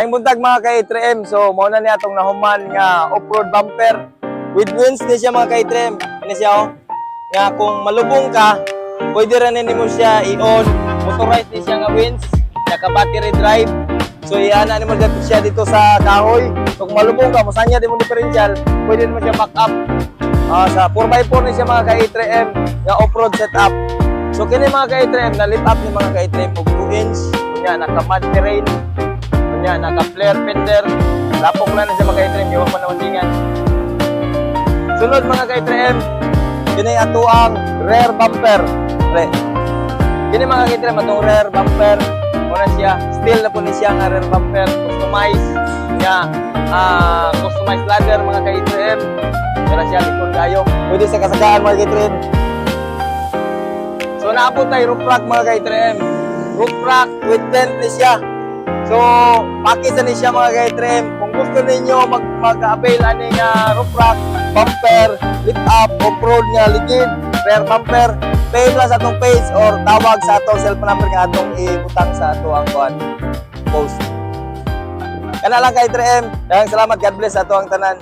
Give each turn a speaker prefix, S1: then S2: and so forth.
S1: Ay buntag mga ka-A3M, so mao na niya atong nahuman nga off-road bumper with wheels ni siya mga ka-A3M. Ini siya oh. Nga kung malubong ka, pwede rin nimo siya i-on. Motorized ni siya nga wheels, naka battery drive. So iana nimo siya dito sa kahoy. So kung malubong ka, musanya din mo differential, pwede mo siya back up. Sa 4x4 ni siya mga ka-A3M nga off-road setup. So kini mga ka-A3M na lift up ni mga ka-A3M og 2 inch, kunya naka mud terrain. Nya naka-flare fender, lapok lang na siya mga ka-A3M, iwan mo na mandingan. Sunod mga ka-A3M, kini ato ang rear bumper. Kini mga ka-A3M, atong rear bumper, muna siya, steel na po ni siya nga rear bumper, customized, customized ladder mga ka-A3M, muna siya likon kayo, pwede sa kasagaan mga ka-A3M. So naabot tayo roof rack mga ka-A3M, roof rack with tent ni siya. So, pakisa ni siya mga ka-A3M. Kung gusto ninyo mag-avail ani nga roof rack, bumper, lift up, off-road nga ligid, rear bumper, pay lang sa atong page or tawag sa atong cellphone number nga atong ibutang sa ato ang post. Kana lang ka-A3M. Daghang salamat. God bless sa ato ang tanan.